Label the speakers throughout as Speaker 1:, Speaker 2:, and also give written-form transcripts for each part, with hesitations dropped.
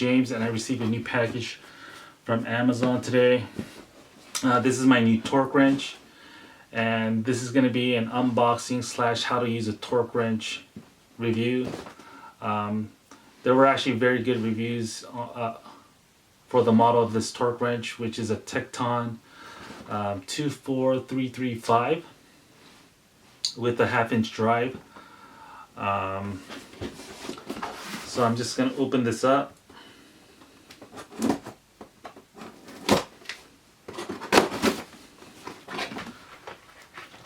Speaker 1: James, and I received a new package from Amazon today. This is my new torque wrench, and this is going to be an unboxing / how to use a torque wrench review. There were actually very good reviews for the model of this torque wrench, which is a Tekton 24335 with a 1/2-inch drive. So I'm just going to open this up.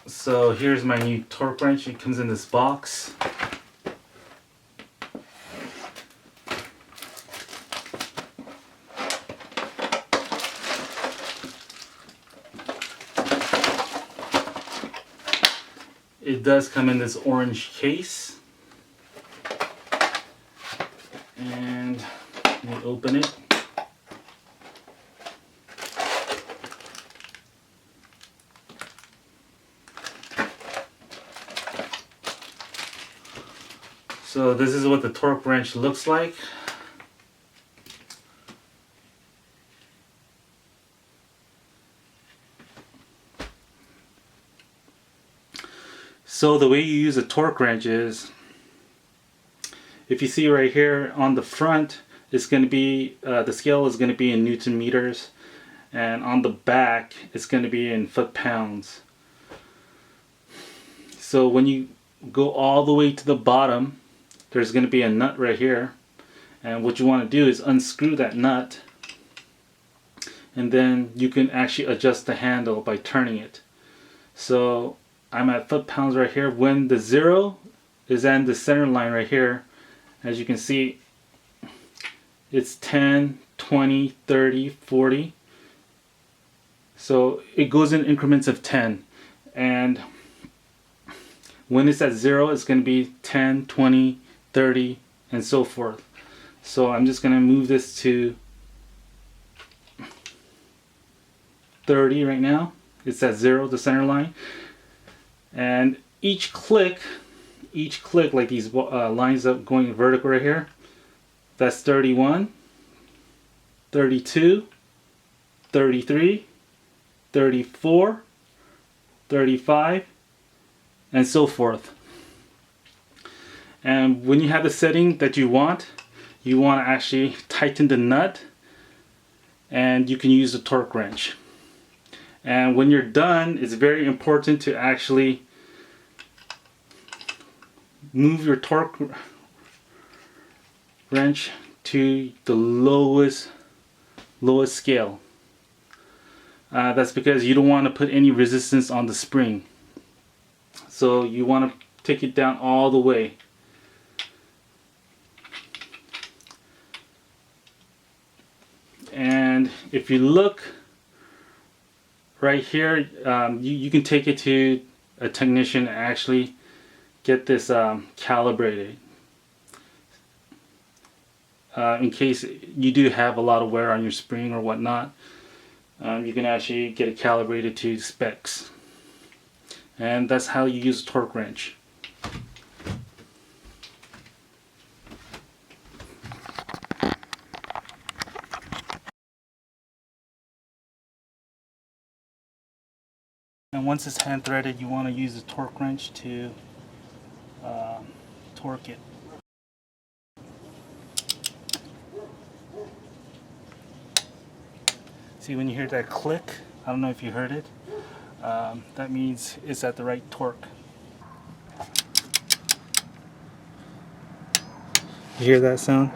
Speaker 1: So here's my new torque wrench. It comes in this box. It does come in this orange case. And let me open it. So this is what the torque wrench looks like. So the way you use a torque wrench is, if you see right here on the front, it's going to be, the scale is going to be in Newton meters, and on the back it's going to be in foot-pounds. So when you go all the way to the bottom, there's going to be a nut right here, and what you want to do is unscrew that nut, and then you can actually adjust the handle by turning it. So I'm at foot-pounds right here. When the 0 is in the center line right here, as you can see, it's 10, 20, 30, 40. So it goes in increments of 10. And when it's at 0, it's going to be 10, 20, 30, and so forth. So I'm just going to move this to 30 right now. It's at 0, the center line. And each click, like these lines up going vertical right here, that's 31, 32, 33, 34, 35, and so forth. And when you have the setting that you want to actually tighten the nut, and you can use the torque wrench. And when you're done, it's very important to actually move your torque wrench to the lowest scale. That's because you don't want to put any resistance on the spring. So you want to take it down all the way. And if you look right here, you can take it to a technician and actually get this calibrated. In case you do have a lot of wear on your spring or whatnot, you can actually get it calibrated to specs. And that's how you use a torque wrench. And once it's hand threaded, you want to use the torque wrench to torque it. See, when you hear that click, I don't know if you heard it, that means it's at the right torque. You hear that sound?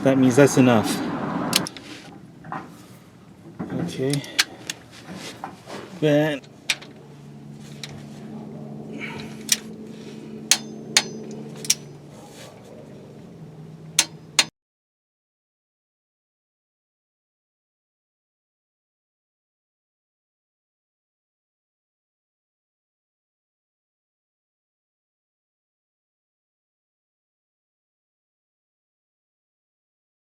Speaker 1: That means that's enough. Okay. Then